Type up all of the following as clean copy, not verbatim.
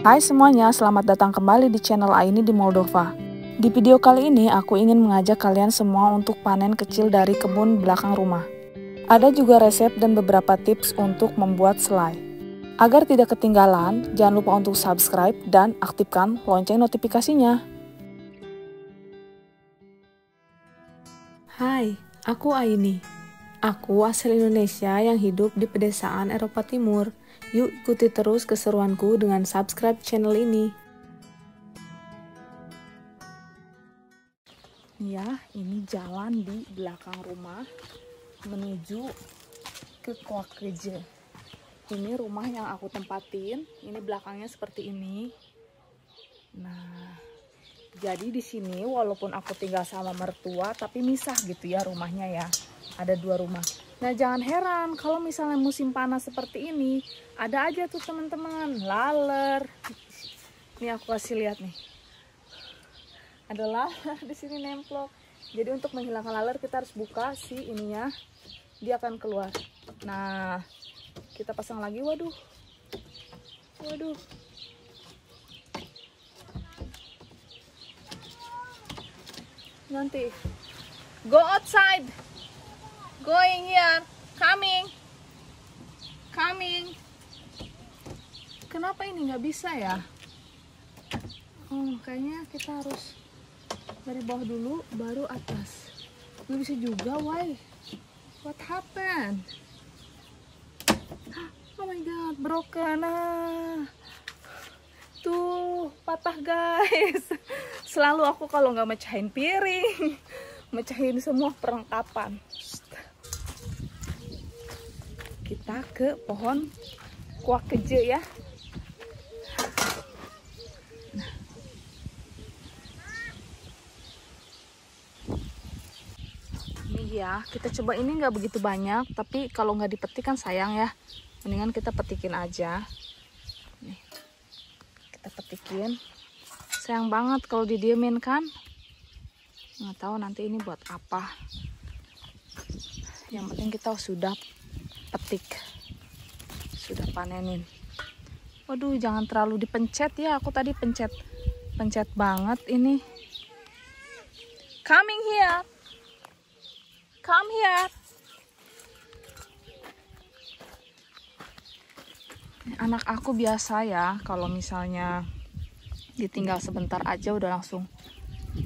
Hai semuanya, selamat datang kembali di channel Aini di Moldova. Di video kali ini aku ingin mengajak kalian semua untuk panen kecil dari kebun belakang rumah. Ada juga resep dan beberapa tips untuk membuat selai. Agar tidak ketinggalan, jangan lupa untuk subscribe dan aktifkan lonceng notifikasinya. Hai, aku Aini. Aku asal Indonesia yang hidup di pedesaan Eropa Timur. Yuk ikuti terus keseruanku dengan subscribe channel ini. Ya, ini jalan di belakang rumah menuju ke Koakeje. Ini rumah yang aku tempatin. Ini belakangnya seperti ini. Nah, jadi di sini walaupun aku tinggal sama mertua, tapi misah gitu ya rumahnya ya. Ada dua rumah. Nah, jangan heran kalau misalnya musim panas seperti ini, ada aja tuh teman-teman laler. Nih aku kasih lihat nih. Ada laler di sini nemplok. Jadi untuk menghilangkan laler kita harus buka si ininya. Dia akan keluar. Nah, kita pasang lagi. Waduh. Waduh. Nanti go outside. Going here, coming. Kenapa ini nggak bisa ya? Kayaknya kita harus dari bawah dulu, baru atas. Nggak bisa juga, why? What happened? Oh my god, broken. Tuh, patah guys. Selalu aku kalau nggak mecahin piring, mecahin semua perlengkapan. Kita ke pohon Koakeje ya. Nah. Ini ya, kita coba ini nggak begitu banyak, tapi kalau nggak dipetik kan sayang ya. Mendingan kita petikin aja. Nih, kita petikin. Sayang banget kalau didiemin kan. Nggak tahu nanti ini buat apa. Yang penting kita sudah petik, sudah panenin. Waduh, jangan terlalu dipencet ya, aku tadi pencet banget ini. Come here, anak aku biasa ya, kalau misalnya ditinggal sebentar aja udah langsung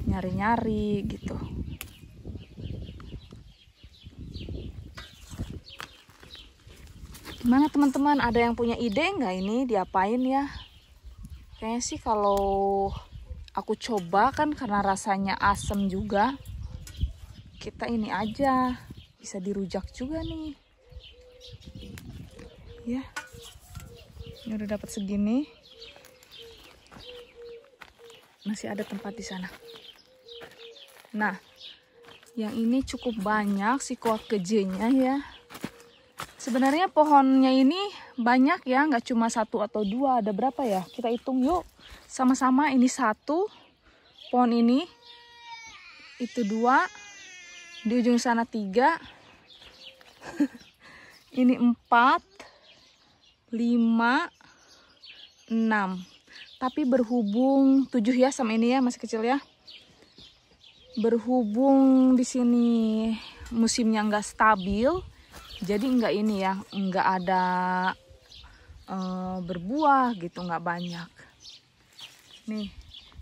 nyari-nyari gitu. Gimana teman-teman, ada yang punya ide nggak ini diapain ya? Kayaknya sih kalau aku coba kan karena rasanya asem juga, kita ini aja, bisa dirujak juga nih. Ya, ini udah dapat segini. Masih ada tempat di sana. Nah, yang ini cukup banyak si Koakejenya ya. Sebenarnya pohonnya ini banyak ya, nggak cuma satu atau dua. Ada berapa ya? Kita hitung yuk. Sama-sama ini satu, pohon ini, itu dua, di ujung sana tiga, ini 4, 5, 6. Tapi berhubung 7 ya sama ini ya, masih kecil ya. Berhubung di sini musimnya nggak stabil. Jadi enggak ini ya, enggak ada berbuah gitu, enggak banyak. Nih,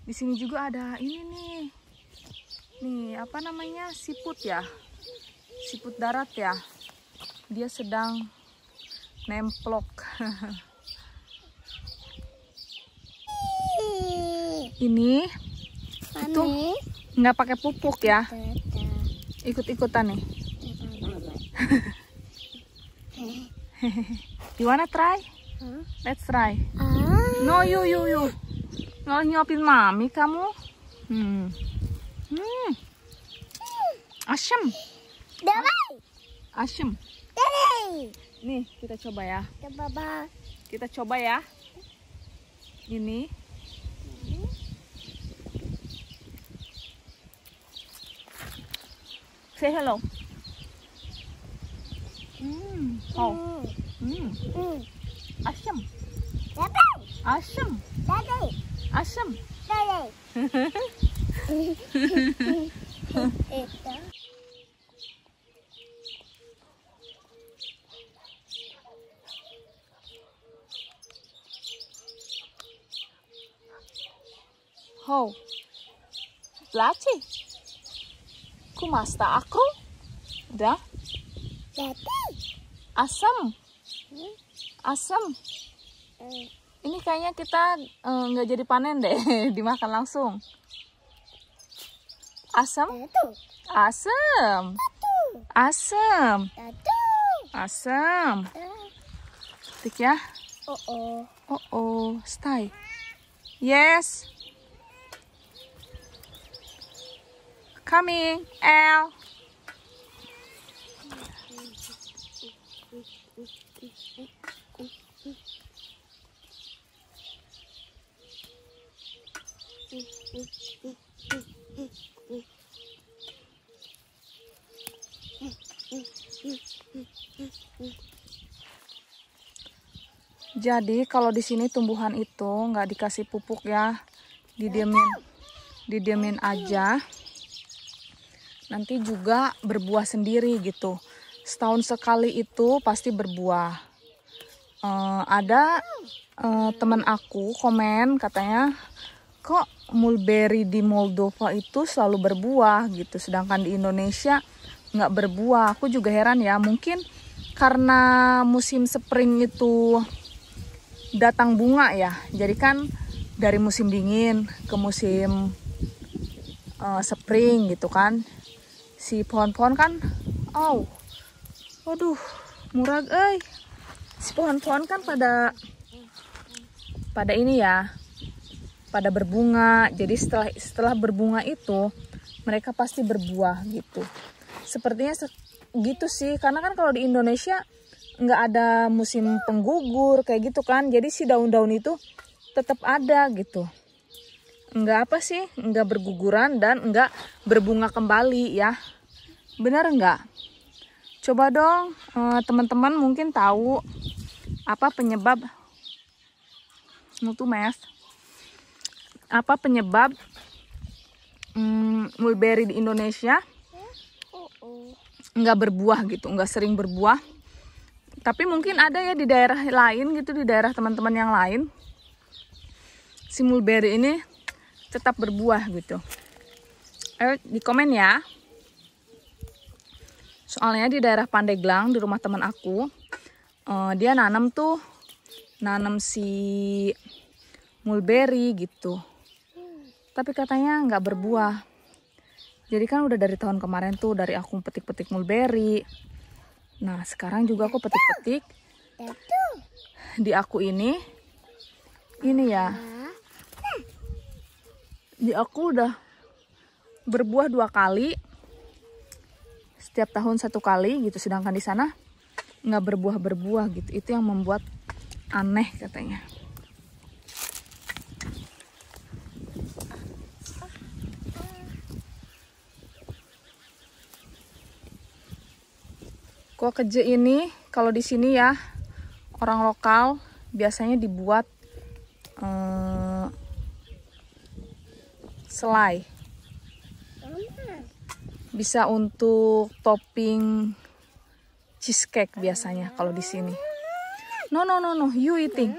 di sini juga ada ini nih. Nih, apa namanya? Siput ya. Siput darat ya. Dia sedang nemplok. Ini itu enggak pakai pupuk ya. Ikut-ikutan nih. You wanna try? Let's try. No, you. Nggak nyuapin mami kamu. Asem. Asem. Nih, kita coba ya. Kita coba ya. Ini. Say hello. Oh. Asem. Asam. Asam. Ho. Laci. Kumasta akru? Dah. Asam. Asam. Ini kayaknya kita nggak jadi panen deh, dimakan langsung. Asam. Asam. Asam. Asam. Tik ya. Oh, stay. Yes. Coming, L. Jadi kalau di sini tumbuhan itu nggak dikasih pupuk ya, didiemin aja. Nanti juga berbuah sendiri gitu. Setahun sekali itu pasti berbuah. Ada teman aku komen katanya, kok mulberry di Moldova itu selalu berbuah gitu, sedangkan di Indonesia nggak berbuah. Aku juga heran ya, mungkin karena musim spring itu datang bunga ya. Jadi kan dari musim dingin ke musim spring gitu kan. Si pohon-pohon kan, waduh, murag, si pohon-pohon kan pada ini ya, pada berbunga. Jadi setelah berbunga itu mereka pasti berbuah gitu. Sepertinya gitu sih, karena kan kalau di Indonesia nggak ada musim penggugur kayak gitu kan. Jadi si daun-daun itu tetap ada gitu. Nggak berguguran dan nggak berbunga kembali ya. Benar nggak? Coba dong teman-teman mungkin tahu apa penyebab mulberry di Indonesia nggak berbuah gitu, nggak sering berbuah. Tapi mungkin ada ya di daerah lain gitu, di daerah teman-teman yang lain si mulberry ini tetap berbuah gitu. Ayo di komen ya. Soalnya di daerah Pandeglang, di rumah teman aku, dia nanam si mulberry gitu. Tapi katanya nggak berbuah. Jadi kan udah dari tahun kemarin tuh, dari aku petik-petik mulberry. Nah sekarang juga aku petik-petik di aku ini ya. Di aku udah berbuah 2 kali. Setiap tahun 1 kali gitu, sedangkan di sana nggak berbuah gitu. Itu yang membuat aneh katanya. Kuah keje ini kalau di sini ya, orang lokal biasanya dibuat selai. Bisa untuk topping cheesecake biasanya kalau di sini. No, you eating.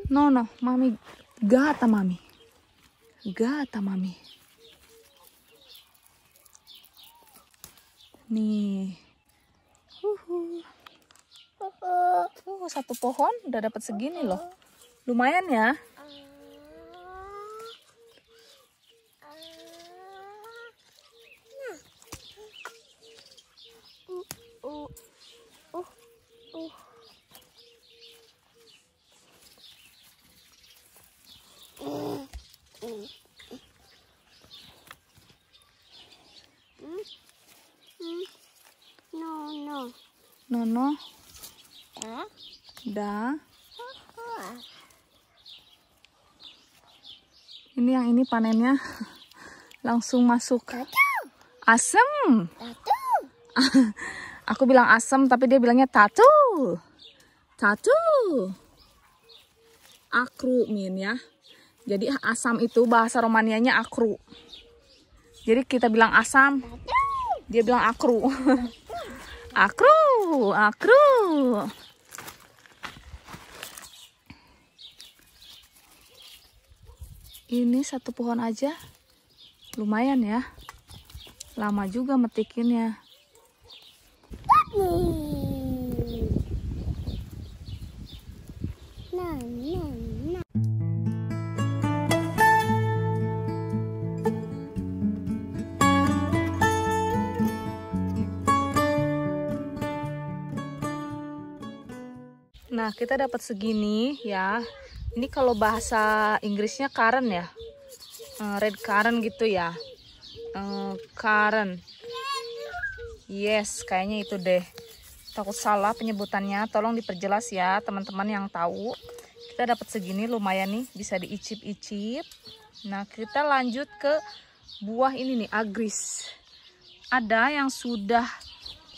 No, mami gata mami. Nih. Satu pohon udah dapat segini loh. Lumayan ya. No. Dah. Ini yang ini panennya langsung masuk. Asem. Aku bilang asem tapi dia bilangnya tatu. akru Min ya. Jadi asam itu bahasa Romanianya akru. Jadi kita bilang asam, dia bilang akru. Akru, akru. Ini satu pohon aja, lumayan ya. Lama juga metikinnya. Nah, kita dapat segini ya. Ini kalau bahasa Inggrisnya karen ya. Red karen gitu ya. Karen. Yes, kayaknya itu deh. Takut salah penyebutannya. Tolong diperjelas ya teman-teman yang tahu. Kita dapat segini lumayan nih. Bisa diicip-icip. Nah, kita lanjut ke buah ini nih, agris. Ada yang sudah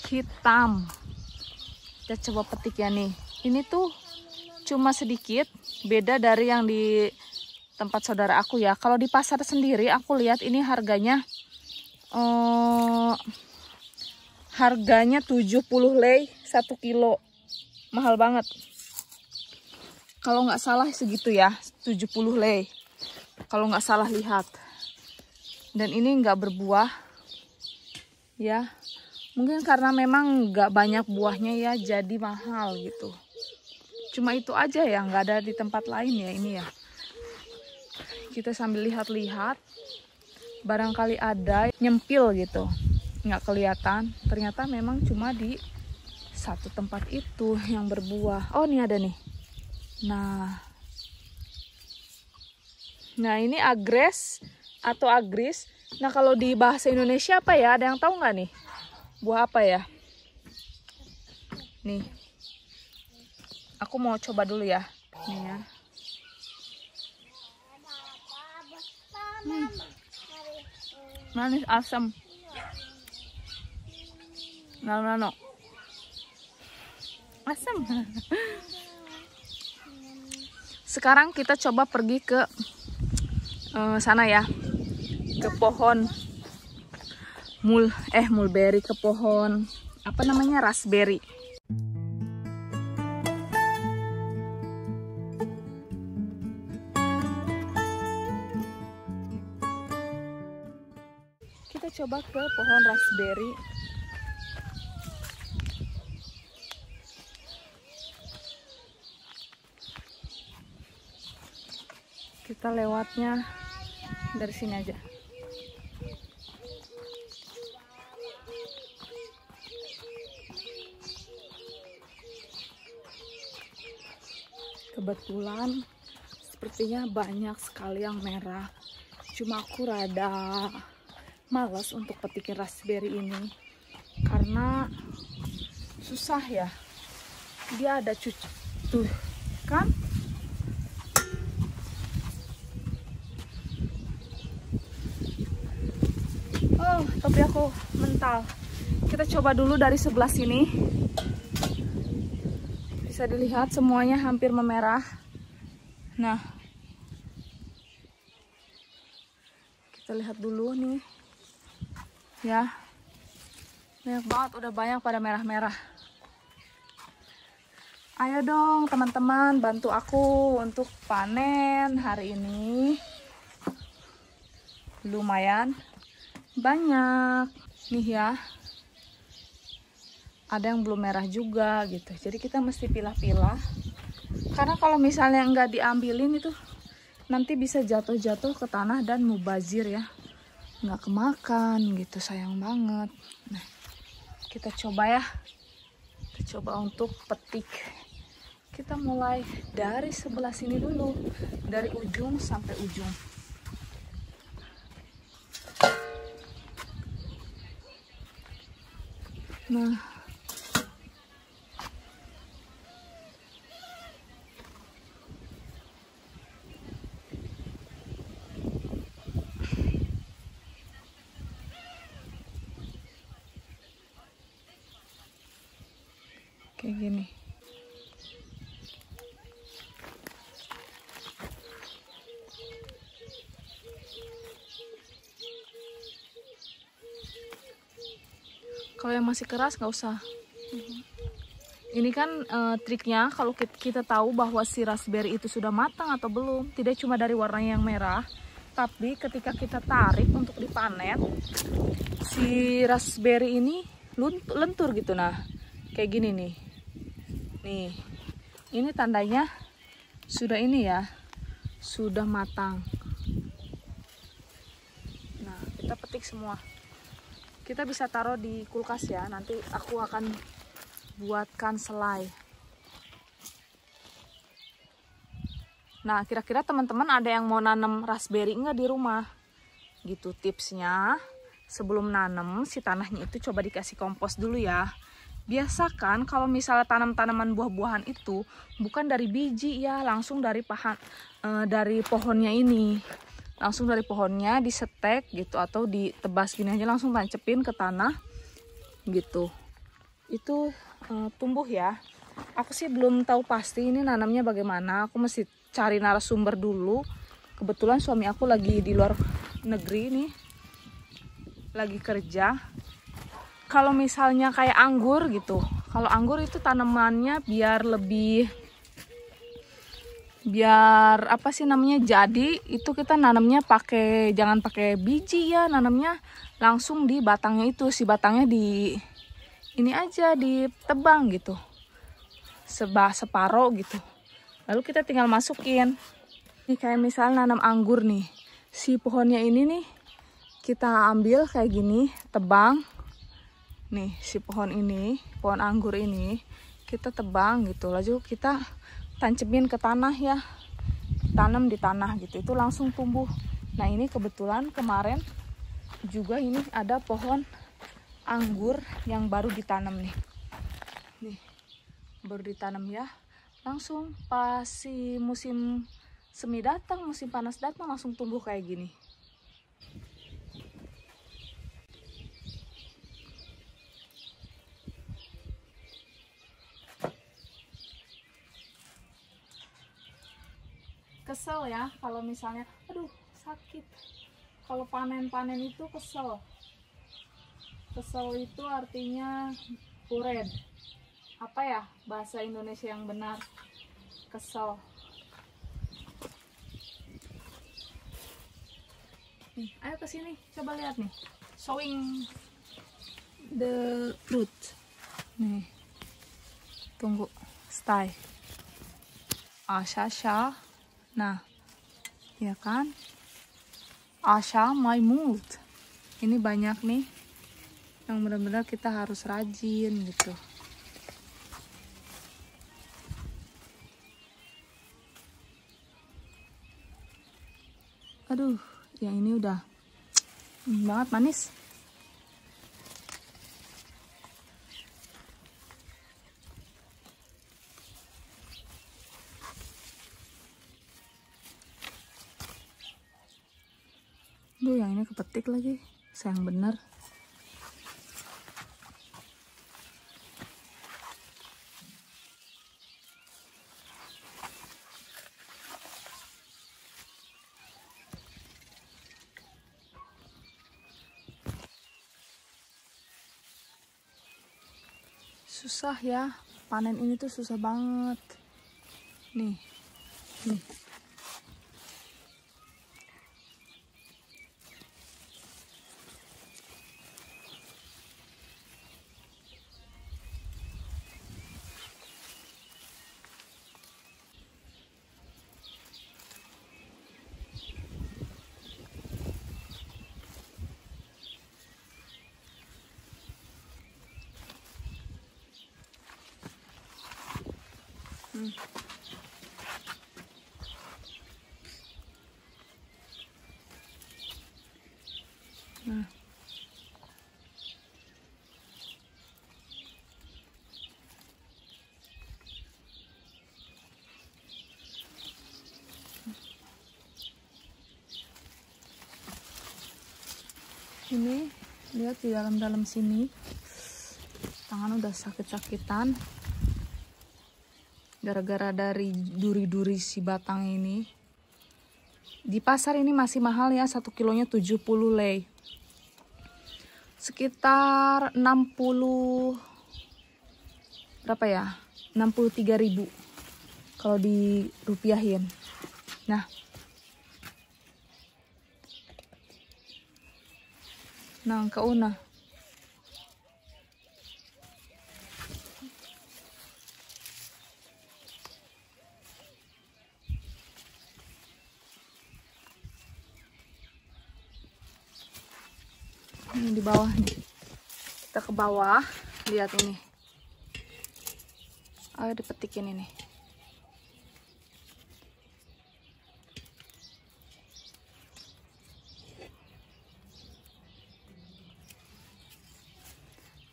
hitam. Kita coba petik ya nih. Ini tuh cuma sedikit beda dari yang di tempat saudara aku ya. Kalau di pasar sendiri aku lihat ini harganya harganya 70 lei 1 kilo. Mahal banget. Kalau nggak salah segitu ya, 70 lei. Kalau nggak salah lihat. Dan ini nggak berbuah ya. Mungkin karena memang nggak banyak buahnya ya, jadi mahal gitu. Cuma itu aja ya, nggak ada di tempat lain ya ini ya. Kita sambil lihat-lihat, barangkali ada nyempil gitu, nggak kelihatan. Ternyata memang cuma di satu tempat itu yang berbuah. Oh, ini ada nih. Nah ini agres atau agris. Nah kalau di bahasa Indonesia apa ya? Ada yang tahu nggak nih? Buah apa ya? Nih. Aku mau coba dulu ya. Nih ya. Manis asam. No. Asam. Sekarang kita coba pergi ke sana ya. Ke pohon mulberry, ke pohon apa namanya, raspberry. Kita coba ke pohon raspberry. Kita lewatnya dari sini aja. Kebetulan sepertinya banyak sekali yang merah. Cuma aku rada malas untuk petikin raspberry ini karena susah ya. Dia ada cucu tuh kan. Oh, tapi aku mental. Kita coba dulu dari sebelah sini. Bisa dilihat semuanya hampir memerah. Nah, kita lihat dulu nih. Ya, banyak banget, udah banyak pada merah-merah. Ayo dong teman-teman, bantu aku untuk panen hari ini. Lumayan banyak nih ya. Ada yang belum merah juga gitu. Jadi kita mesti pilah-pilah. Karena kalau misalnya nggak diambilin itu nanti bisa jatuh-jatuh ke tanah dan mubazir ya. Nggak kemakan gitu, sayang banget. Nah, kita coba ya. Kita coba untuk petik. Kita mulai dari sebelah sini dulu. Dari ujung sampai ujung. Nah, kayak gini. Kalau yang masih keras nggak usah. Ini kan triknya kalau kita tahu bahwa si raspberry itu sudah matang atau belum. Tidak cuma dari warnanya yang merah, tapi ketika kita tarik untuk dipanen, si raspberry ini lentur gitu. Nah, kayak gini nih. Nih, ini tandanya sudah ini ya, sudah matang. Nah, kita petik semua. Kita bisa taruh di kulkas ya. Nanti aku akan buatkan selai. Nah, kira-kira teman-teman ada yang mau nanam raspberry enggak di rumah? Gitu tipsnya. Sebelum nanam, si tanahnya itu coba dikasih kompos dulu ya. Biasakan kalau misalnya tanam-tanaman buah-buahan itu bukan dari biji ya, langsung dari dari pohonnya ini. Langsung dari pohonnya disetek gitu atau ditebas gini aja, langsung tancepin ke tanah gitu. Itu tumbuh ya. Aku sih belum tahu pasti ini nanamnya bagaimana. Aku mesti cari narasumber dulu. Kebetulan suami aku lagi di luar negeri nih, lagi kerja. Kalau misalnya kayak anggur gitu, kalau anggur itu tanamannya biar apa sih namanya, jadi itu kita nanamnya jangan pakai biji ya, nanamnya langsung di batangnya itu, si batangnya ini aja ditebang gitu, separoh gitu, lalu kita tinggal masukin. Ini kayak misalnya nanam anggur nih, si pohonnya ini nih kita ambil kayak gini, tebang nih, si pohon anggur ini kita tebang gitu, lalu kita tancemin ke tanah ya, tanam di tanah gitu, itu langsung tumbuh. Nah, ini kebetulan kemarin juga ini ada pohon anggur yang baru ditanam nih, baru ditanam ya, langsung pas si musim semi datang, musim panas datang, langsung tumbuh kayak gini. Kesel ya kalau misalnya, aduh sakit. Kalau panen-panen itu kesel. Kesel itu artinya pured. Apa ya bahasa Indonesia yang benar? Kesel. Nih, ayo ke sini, coba lihat nih. Showing the fruit. Nih. Tunggu, stay. Asha. Nah, ya kan? Asha my mood. Ini banyak nih yang benar-benar kita harus rajin gitu. Aduh, yang ini udah banget manis. Duh, yang ini kepetik lagi, sayang bener. Susah ya, panen ini tuh susah banget. Nih. Nah. Ini lihat di dalam sini, tangan udah sakit-sakitan gara-gara dari duri-duri si batang ini. Di pasar ini masih mahal ya, 1 kilonya 70 lei. sekitar 60 berapa ya, 63.000 kalau dirupiahin. Nah kauna ini di bawah nih. Kita ke bawah, lihat ini. Ayo dipetikin ini.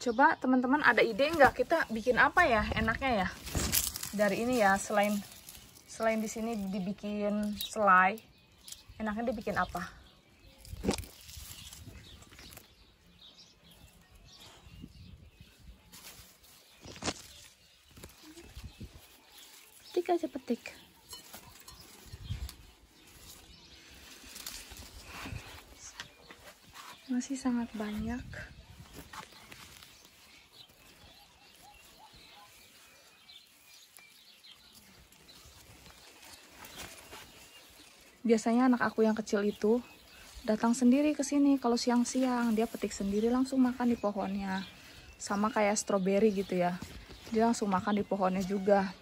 Coba teman-teman ada ide nggak kita bikin apa ya enaknya ya dari ini ya, selain di sini dibikin selai, enaknya dibikin apa? Petik aja, petik. Masih sangat banyak. Biasanya anak aku yang kecil itu datang sendiri ke sini kalau siang-siang, dia petik sendiri langsung makan di pohonnya. Sama kayak stroberi gitu ya. Dia langsung makan di pohonnya juga.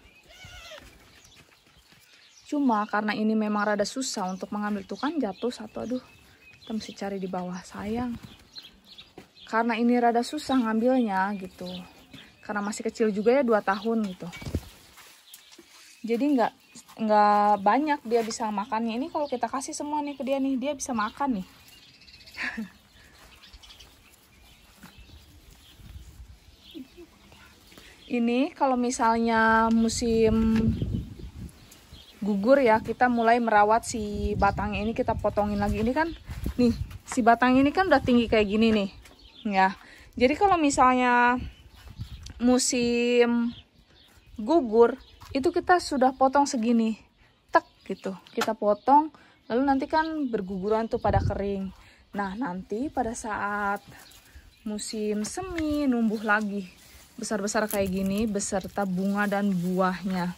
Cuma karena ini memang rada susah untuk mengambil, tuh kan jatuh satu, aduh. Kita mesti cari di bawah, sayang. Karena ini rada susah ngambilnya gitu. Karena masih kecil juga ya, 2 tahun gitu. Jadi nggak banyak dia bisa makannya. Ini kalau kita kasih semua nih ke dia nih, dia bisa makan nih. Ini kalau misalnya musim gugur ya, kita mulai merawat si batangnya ini, kita potongin lagi. Ini kan nih, si batang ini kan udah tinggi kayak gini nih ya. Jadi kalau misalnya musim gugur itu kita sudah potong segini, tek gitu, kita potong, lalu nanti kan berguguran tuh pada kering. Nah nanti pada saat musim semi numbuh lagi besar-besar kayak gini beserta bunga dan buahnya.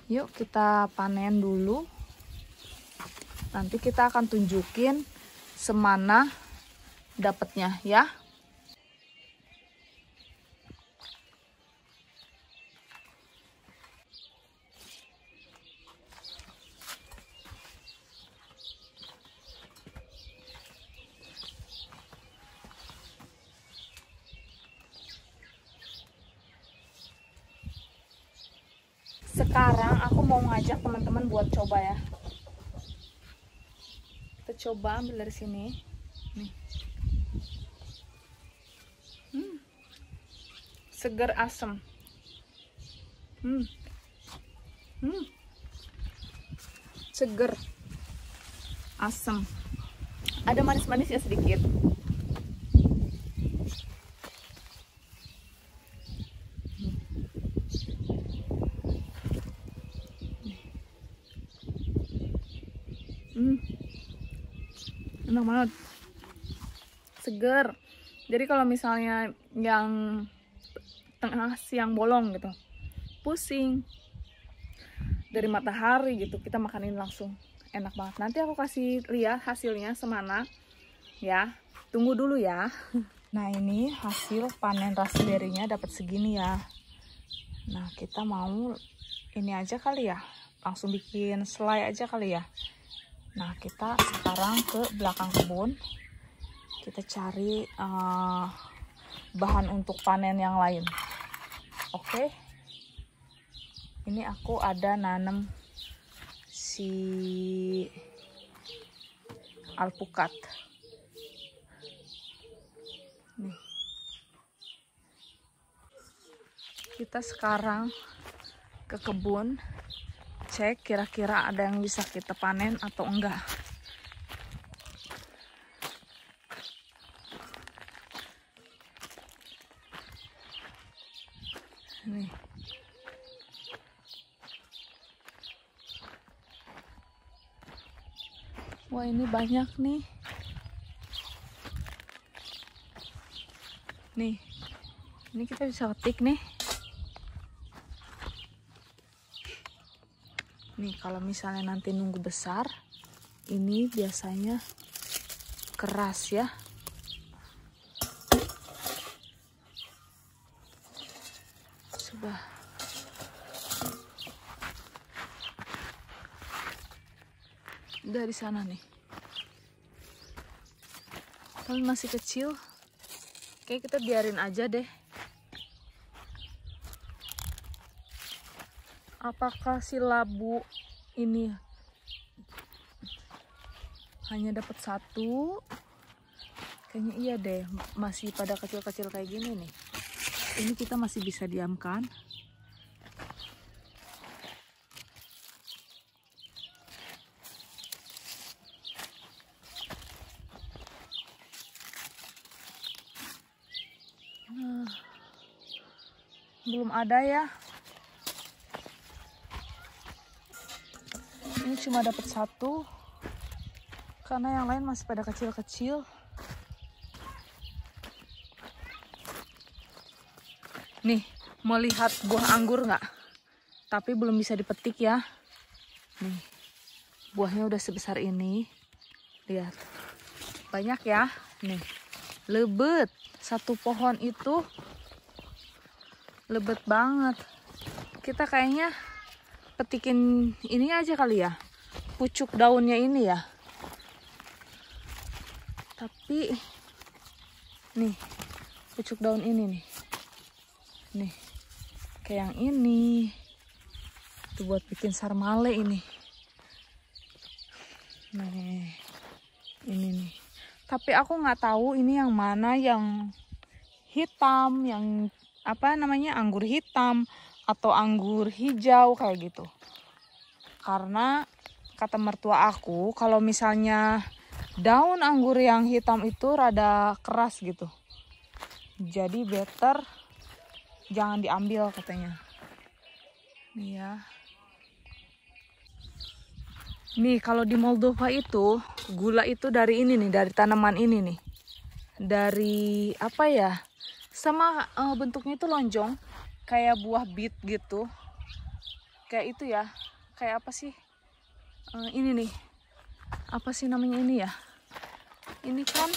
Yuk kita panen dulu, nanti kita akan tunjukin semana dapatnya ya. Sekarang aku mau ngajak teman-teman buat coba ya. Kita coba ambil dari sini. Nih. Segar asem. Segar asem. Ada manis-manisnya sedikit. Enak banget, seger. Jadi kalau misalnya yang tengah siang bolong gitu, pusing dari matahari gitu, kita makanin langsung, enak banget. Nanti aku kasih lihat hasilnya semana ya, tunggu dulu ya. Nah ini hasil panen raspberry-nya dapat segini ya. Nah kita mau ini aja kali ya, langsung bikin selai aja kali ya. Nah kita sekarang ke belakang kebun, kita cari bahan untuk panen yang lain. Oke, ini aku ada nanam si alpukat. Nih. Kita sekarang ke kebun, cek kira-kira ada yang bisa kita panen atau enggak. Nih. Wah ini banyak nih. Nih, ini kita bisa ketik nih. Nih, kalau misalnya nanti nunggu besar, ini biasanya keras ya. Coba. Dari sana nih. Tapi masih kecil. Kayak kita biarin aja deh. Apakah si labu ini hanya dapat satu? Kayaknya iya deh, masih pada kecil-kecil kayak gini nih. Ini kita masih bisa diamkan. Nah, belum ada ya. Ini cuma dapat satu. Karena yang lain masih pada kecil-kecil. Nih, mau lihat buah anggur nggak? Tapi belum bisa dipetik ya. Nih, buahnya udah sebesar ini. Lihat, banyak ya. Nih, lebat. Satu pohon itu lebat banget. Kita kayaknya petikin ini aja kali ya. Pucuk daunnya ini ya. Tapi, nih, pucuk daun ini nih. Nih, kayak yang ini. Itu buat bikin sarmale ini. Nih, ini nih. Tapi aku nggak tahu ini yang mana yang hitam, yang apa namanya, anggur hitam atau anggur hijau kayak gitu. Karena kata mertua aku, kalau misalnya daun anggur yang hitam itu rada keras gitu. Jadi better jangan diambil katanya. Nih ya. Nih, kalau di Moldova itu, gula itu dari ini nih, dari tanaman ini nih. Dari apa ya? Sama bentuknya itu lonjong, kayak buah bit gitu. Kayak itu ya. Kayak apa sih? Ini nih. Apa sih namanya ini ya? Ini kan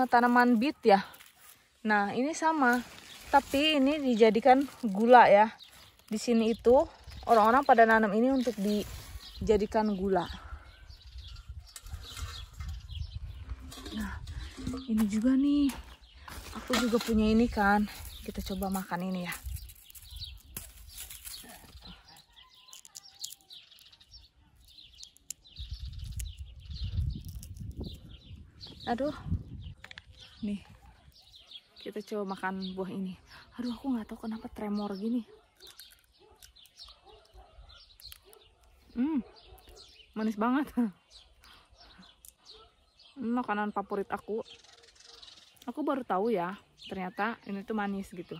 tanaman bit ya. Nah, ini sama. Tapi ini dijadikan gula ya. Di sini itu orang-orang pada nanam ini untuk dijadikan gula. Nah, ini juga nih. Aku juga punya ini kan. Kita coba makan ini ya. Aduh. Nih. Kita coba makan buah ini. Aduh, aku nggak tahu kenapa tremor gini. Manis banget. Makanan favorit aku. Aku baru tahu ya, ternyata ini tuh manis gitu.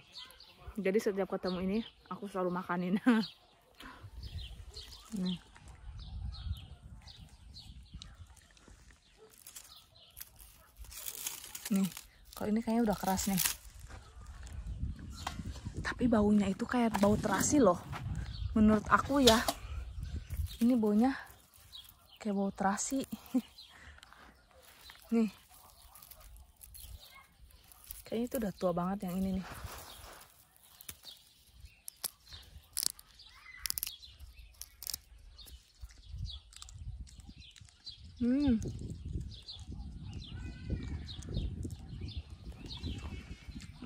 Jadi setiap ketemu ini, aku selalu makanin. Nih. Nih, kalau ini kayaknya udah keras nih. Tapi baunya itu kayak bau terasi loh. Menurut aku ya, ini baunya kayak bau terasi. Nih. Kayaknya itu udah tua banget yang ini nih.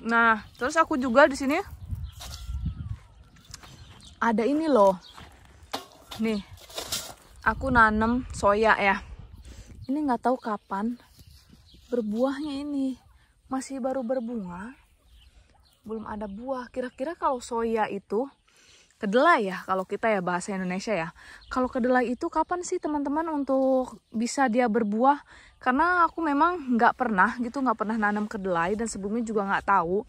Nah, terus aku juga di sini ada ini loh. Nih, aku nanam soya ya. Ini nggak tahu kapan berbuahnya ini. Masih baru berbunga. Belum ada buah. Kira-kira kalau soya itu kedelai ya, kalau kita ya bahasa Indonesia ya. Kalau kedelai itu kapan sih teman-teman untuk bisa dia berbuah? Karena aku memang nggak pernah nanam kedelai dan sebelumnya juga nggak tahu.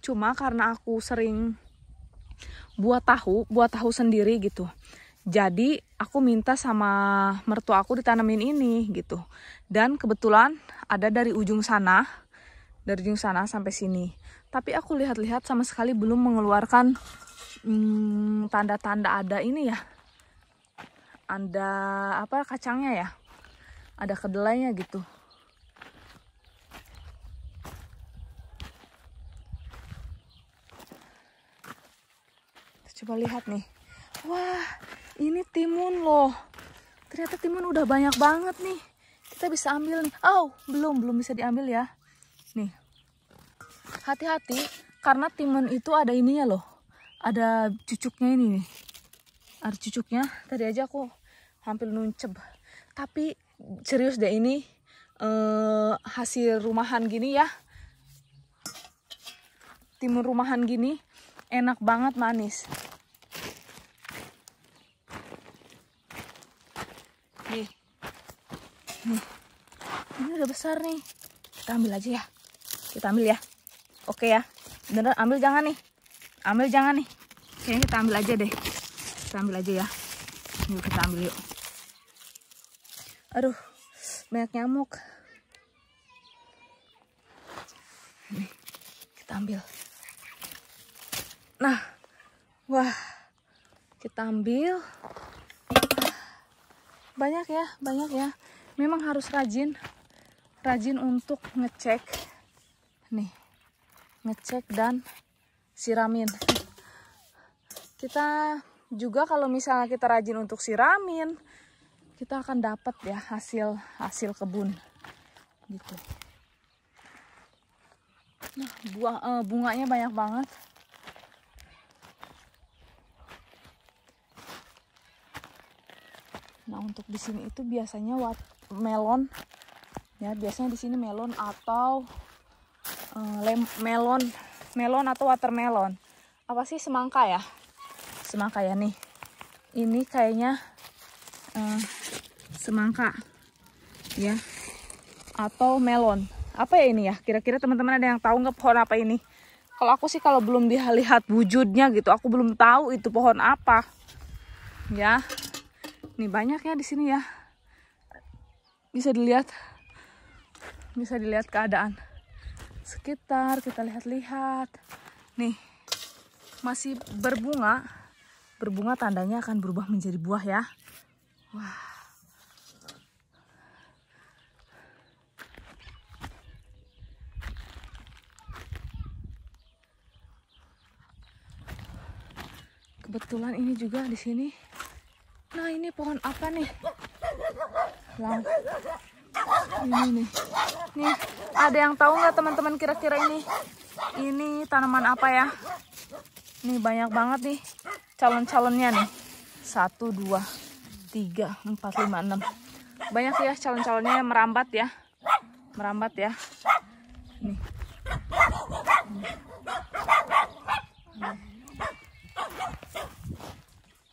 Cuma karena aku sering buat tahu sendiri gitu. Jadi aku minta sama mertua aku ditanamin ini gitu. Dan kebetulan ada dari ujung sana. dari ujung sana sampai sini. Tapi aku lihat-lihat sama sekali belum mengeluarkan tanda-tanda ada ini ya. Ada apa kacangnya ya? Ada kedelainya gitu. Coba lihat nih. Wah, ini timun loh. Ternyata timun udah banyak banget nih. Kita bisa ambil nih. Oh, belum bisa diambil ya. Nih. Hati-hati karena timun itu ada ininya loh. Ada cucuknya ini nih. Ada cucuknya. Tadi aja aku hampir nuncep. Tapi serius deh ini hasil rumahan gini ya. Timun rumahan gini enak banget, manis. Nih. Ini udah besar nih. Kita ambil aja ya. Kita ambil ya. Oke ya. Bener, ambil jangan nih. Ambil jangan nih. Kayaknya kita ambil aja deh. Kita ambil aja ya. Yuk kita ambil yuk. Aduh, banyak nyamuk. Nih, kita ambil. Nah, wah. Kita ambil. Banyak ya. Memang harus rajin untuk ngecek. Nih. Ngecek dan siramin. Kita juga kalau misalnya kita rajin untuk siramin, kita akan dapat ya hasil kebun gitu. Nah, bunganya banyak banget. Nah, untuk di sini itu biasanya melon ya, biasanya di sini melon atau melon atau watermelon. Apa sih, semangka ya? Semangka ya nih. Ini kayaknya semangka ya. Atau melon. Apa ya ini ya? Kira-kira teman-teman ada yang tahu nggak pohon apa ini? Kalau aku sih kalau belum lihat wujudnya gitu, aku belum tahu itu pohon apa. Ya. Nih banyak ya di sini ya. Bisa dilihat keadaan sekitar, kita lihat-lihat. Nih, masih berbunga. Berbunga tandanya akan berubah menjadi buah ya. Wah. Kebetulan ini juga di sini. Nah, ini pohon apa nih? Ini nih. Nih, ada yang tahu nggak teman-teman kira-kira ini tanaman apa ya? Nih banyak banget nih calon-calonnya nih. 1, 2, 3, 4, 5, 6. Banyak ya calon-calonnya yang merambat ya. Nih.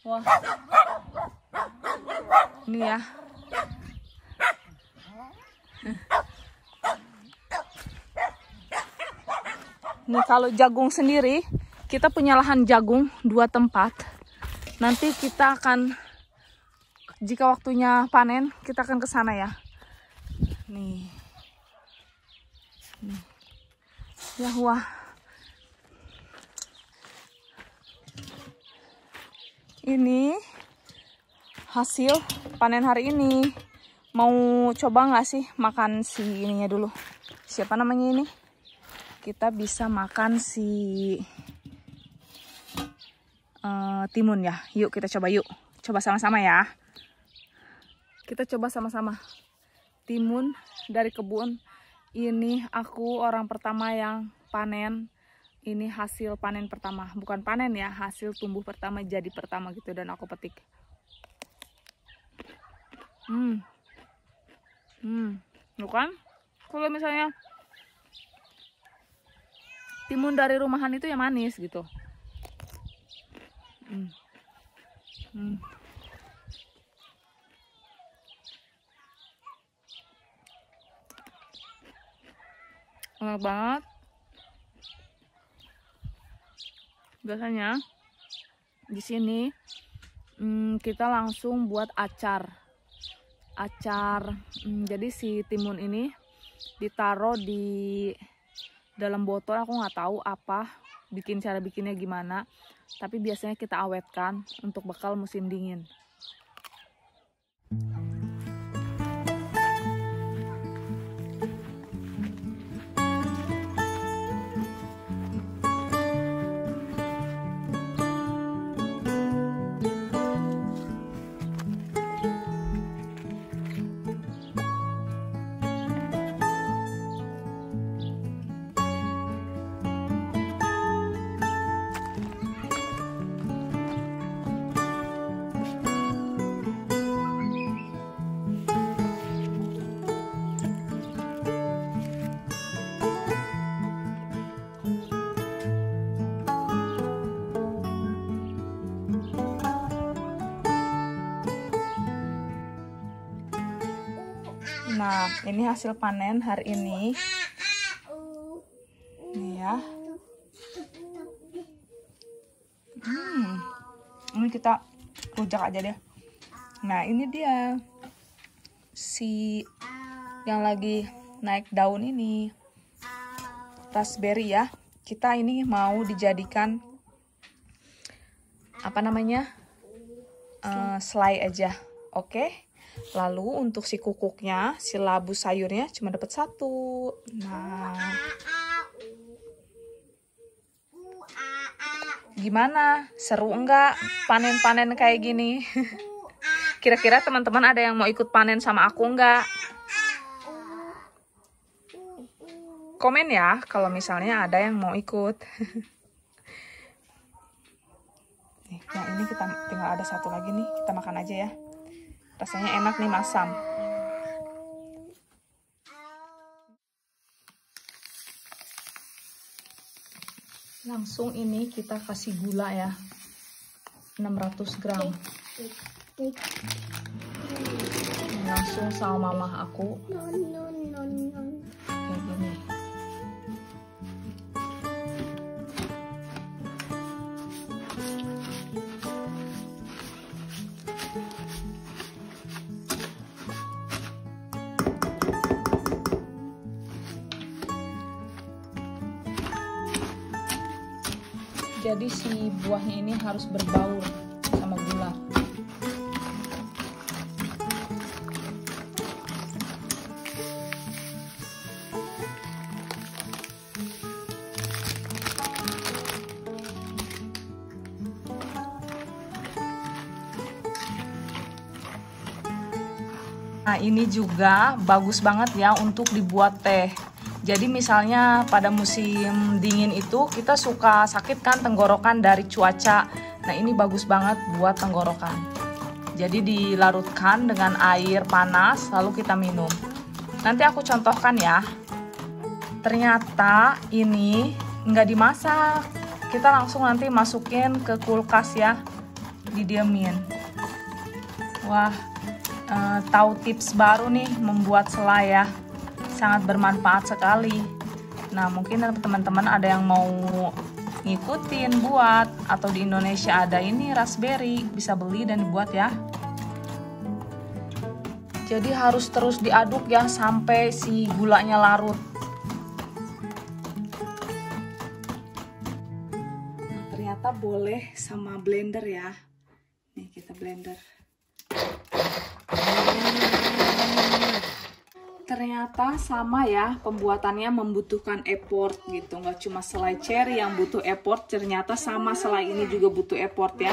Wah. Ini ya. Nih kalau jagung sendiri, kita punya lahan jagung 2 tempat. Nanti kita akan, jika waktunya panen, kita akan ke sana ya. Nih. Ya wah. Ini hasil panen hari ini. Mau coba nggak sih makan si ininya dulu? Siapa namanya ini? Kita bisa makan si timun ya. Yuk kita coba yuk. Coba sama-sama ya. Kita coba sama-sama. Timun dari kebun. Ini aku orang pertama yang panen. Ini hasil panen pertama. Bukan panen ya, hasil tumbuh pertama, jadi pertama gitu. Dan aku petik. Bukan? Kalau misalnya timun dari rumahan itu yang manis gitu. Enak banget. Biasanya di sini kita langsung buat acar. Jadi si timun ini ditaruh di dalam botol. Aku nggak tahu apa cara bikinnya gimana, tapi biasanya kita awetkan untuk bekal musim dingin. Nah, ini hasil panen hari ini. Nih ya. Ini kita rujak aja deh. Nah, ini dia si yang lagi naik daun ini. Raspberry ya. Kita ini mau dijadikan apa namanya? Selai aja. Oke. Lalu untuk si kukuknya, si labu sayurnya cuma dapat 1. Nah, gimana? Seru enggak panen-panen kayak gini? Kira-kira teman-teman ada yang mau ikut panen sama aku enggak? Komen ya kalau misalnya ada yang mau ikut. Nih, yang ini kita tinggal ada 1 lagi nih, kita makan aja ya. Rasanya enak nih, masam. Langsung ini kita kasih gula ya. 600 gram. Langsung sama mama aku. Kayak gini. Jadi si buahnya ini harus berbaur sama gula. Nah, ini juga bagus banget ya untuk dibuat teh. Jadi misalnya pada musim dingin itu kita suka sakit kan tenggorokan dari cuaca. Nah, ini bagus banget buat tenggorokan. Jadi dilarutkan dengan air panas lalu kita minum. Nanti aku contohkan ya. Ternyata ini nggak dimasak. Kita langsung nanti masukin ke kulkas ya. Didiemin. Wah, tahu tips baru nih membuat selai ya. Sangat bermanfaat sekali. Nah, mungkin teman-teman ada yang mau ngikutin buat, atau di Indonesia ada ini raspberry, bisa beli dan dibuat ya. Jadi harus terus diaduk ya sampai si gulanya larut. Nah, ternyata boleh sama blender ya. Nih kita blender. Ternyata sama ya, pembuatannya membutuhkan effort gitu, nggak cuma selai cherry yang butuh effort, ternyata sama selai ini juga butuh effort ya.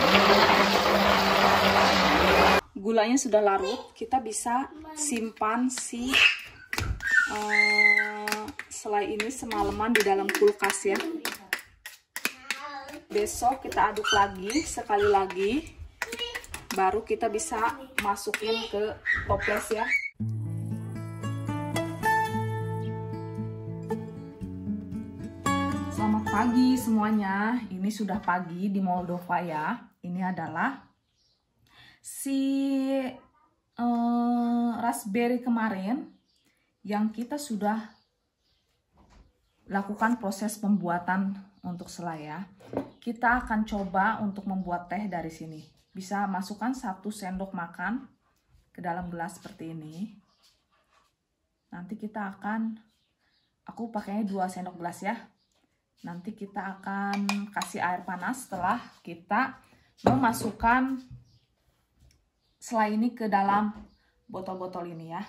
Gulanya sudah larut, kita bisa simpan si selai ini semalaman di dalam kulkas ya. Besok kita aduk lagi, sekali lagi, baru kita bisa masukin ke toples ya. Selamat pagi semuanya, ini sudah pagi di Moldova ya. Ini adalah si raspberry kemarin yang kita sudah lakukan proses pembuatan untuk selai ya. Kita akan coba untuk membuat teh dari sini. Bisa masukkan 1 sendok makan ke dalam gelas seperti ini. Nanti kita akan Aku pakainya 2 sendok gelas ya. Nanti kita akan kasih air panas setelah kita memasukkan selai ini ke dalam botol-botol ini ya.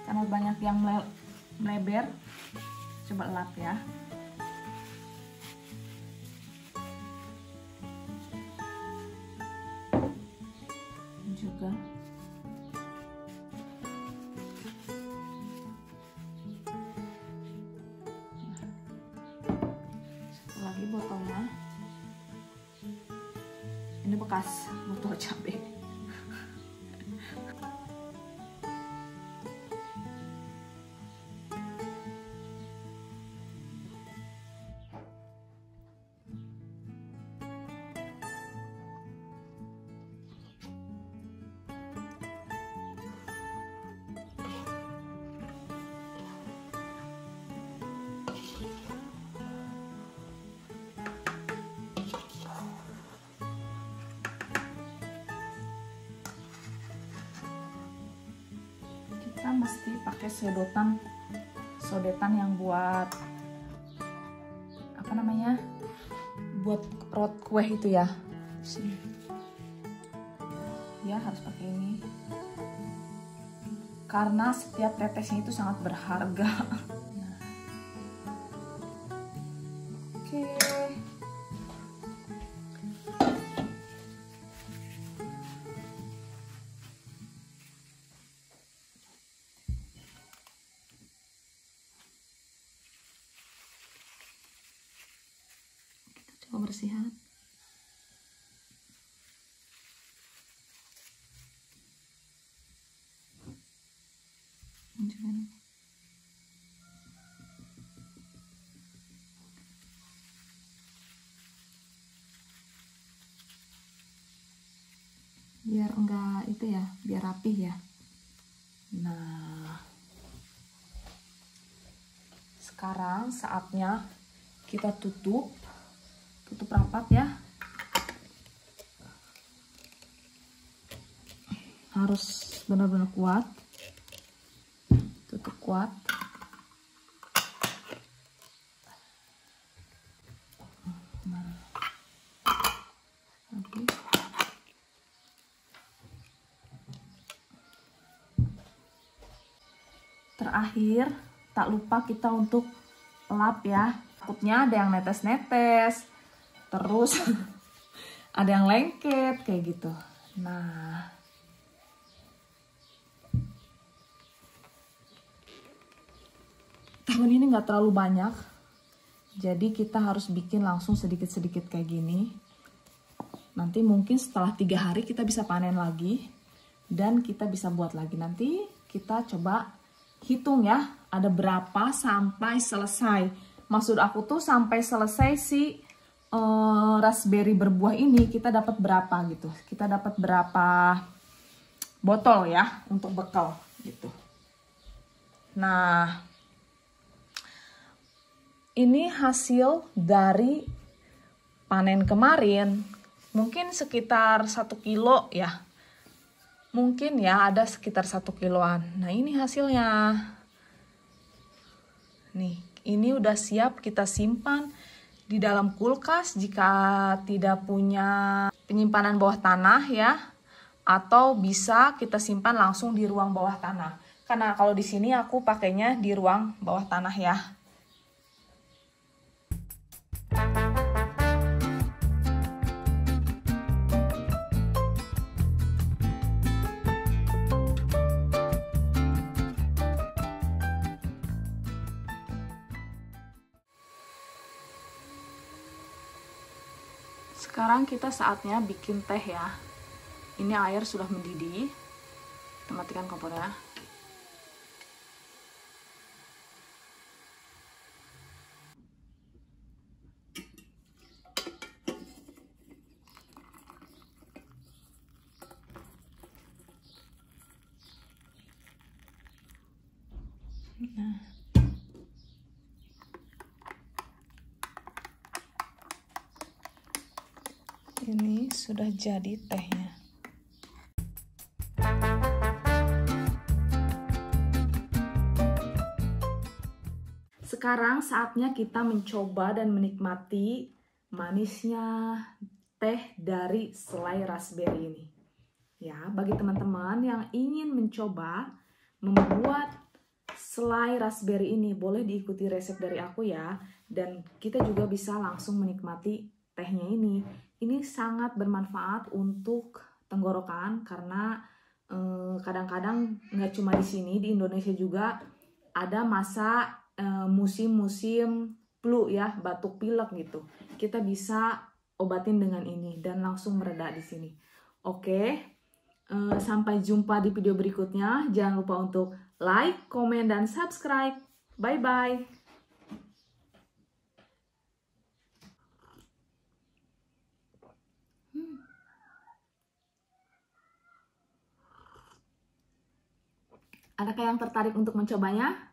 Karena banyak yang meleber, coba lap ya. Juga satu lagi botolnya, ini bekas botol cabai. Kita mesti pakai sodetan yang buat apa namanya, buat rot kue itu ya. Sini ya, harus pakai ini karena setiap tetesnya itu sangat berharga. Nah. Oke. Coba bersihan. Biar enggak itu ya, biar rapih ya. Nah, sekarang saatnya kita tutup rapat ya. Harus benar-benar kuat, tutup kuat. Nah, oke. Terakhir, tak lupa kita untuk lap ya. Takutnya ada yang netes-netes, terus ada yang lengket kayak gitu. Nah, tahun ini nggak terlalu banyak, jadi kita harus bikin langsung sedikit-sedikit kayak gini. Nanti mungkin setelah 3 hari kita bisa panen lagi dan kita bisa buat lagi. Nanti kita coba hitung ya, ada berapa sampai selesai. Maksud aku tuh sampai selesai si raspberry berbuah ini kita dapat berapa gitu. Kita dapat berapa botol ya untuk bekal gitu. Nah, ini hasil dari panen kemarin. Mungkin sekitar 1 kilo ya. Mungkin ya ada sekitar 1 kiloan. Nah, ini hasilnya. Nih, ini udah siap kita simpan di dalam kulkas jika tidak punya penyimpanan bawah tanah ya. Atau bisa kita simpan langsung di ruang bawah tanah. Karena kalau di sini aku pakainya di ruang bawah tanah ya. Sekarang kita saatnya bikin teh ya. Ini air sudah mendidih. Kita matikan kompornya. Nah, Ini sudah jadi tehnya. Sekarang saatnya kita mencoba dan menikmati manisnya teh dari selai raspberry ini. Ya, bagi teman-teman yang ingin mencoba membuat selai raspberry ini, boleh diikuti resep dari aku ya. Dan kita juga bisa langsung menikmati tehnya ini. Ini sangat bermanfaat untuk tenggorokan karena kadang-kadang nggak cuma di sini, di Indonesia juga ada masa musim-musim flu ya, batuk pilek gitu. Kita bisa obatin dengan ini dan langsung mereda di sini. Oke, sampai jumpa di video berikutnya. Jangan lupa untuk like, komen, dan subscribe. Bye-bye. Adakah yang tertarik untuk mencobanya?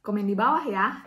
Komen di bawah ya.